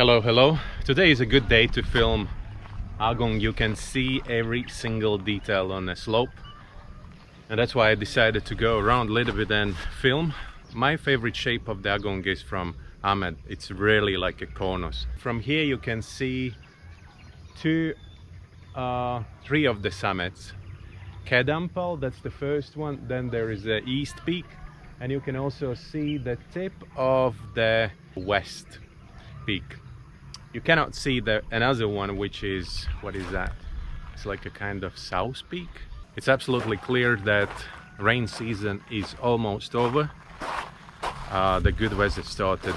Hello. Today is a good day to film Agong. You can see every single detail on the slope, and that's why I decided to go around a little bit and film. My favorite shape of the Agong is from Amed. It's really like a konus. From here you can see three of the summits. Kedampal, that's the first one. Then there is the east peak, and you can also see the tip of the west peak. You cannot see another one, which is, what is that? It's like a kind of south peak. It's absolutely clear that rain season is almost over. The good weather started.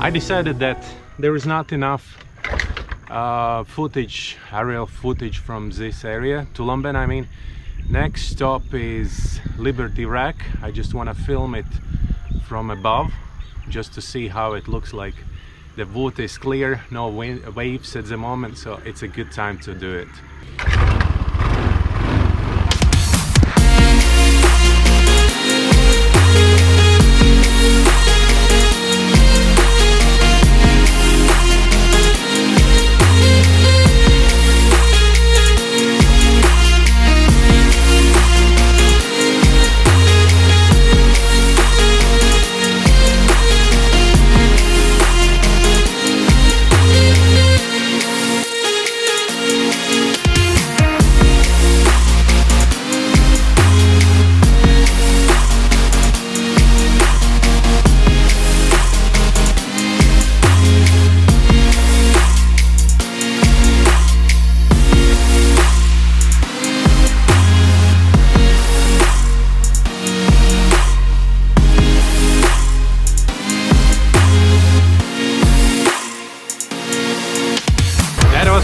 I decided that there is not enough aerial footage from this area, Tulamben I mean. Next stop is Liberty Rack. I just want to film it from above, just to see how it looks like. The water is clear, no waves at the moment, so it's a good time to do it.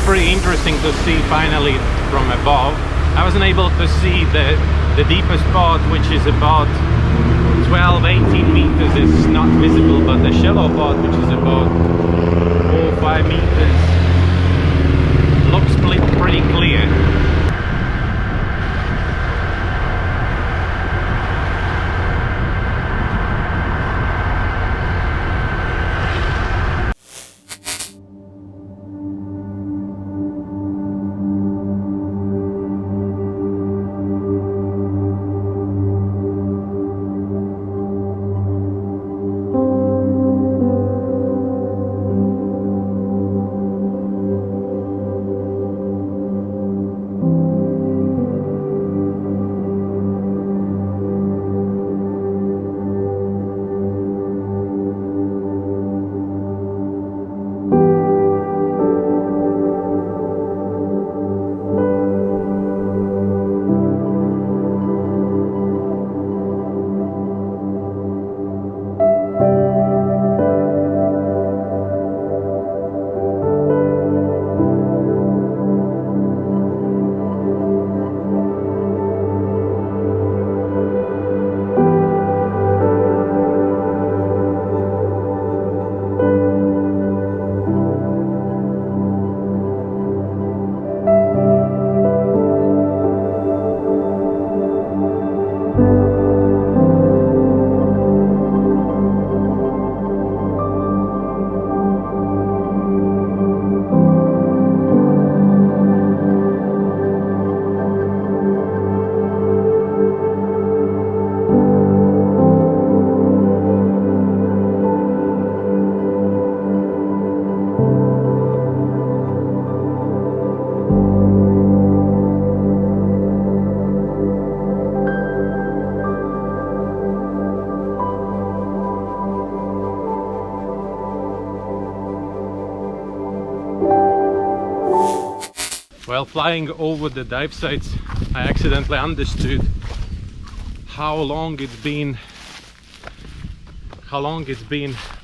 Pretty interesting to see finally from above. I wasn't able to see the deepest part, which is about 12-18 meters, is not visible, but the shallow part, which is about 4 25 meters. Looks pretty clear. While flying over the dive sites, I accidentally understood how long it's been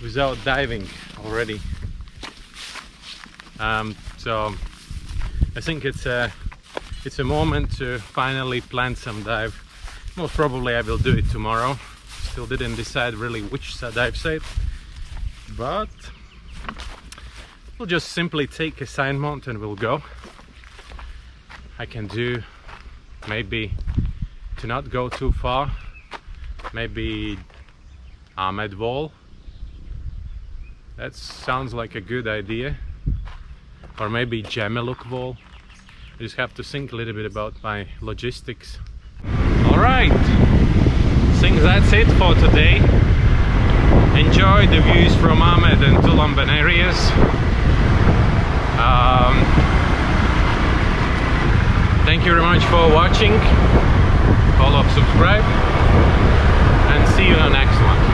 without diving already. So I think it's a moment to finally plan some dive. Most probably I will do it tomorrow. Still didn't decide really which dive site, but we'll just simply take assignment and we'll go. I can do maybe, to not go too far, maybe Amed wall. That sounds like a good idea. Or maybe Gemeluk wall. I just have to think a little bit about my logistics. Alright, I think that's it for today. Enjoy the views from Amed and Tulamben areas. Thank you very much for watching. Follow, subscribe, and see you in the next one.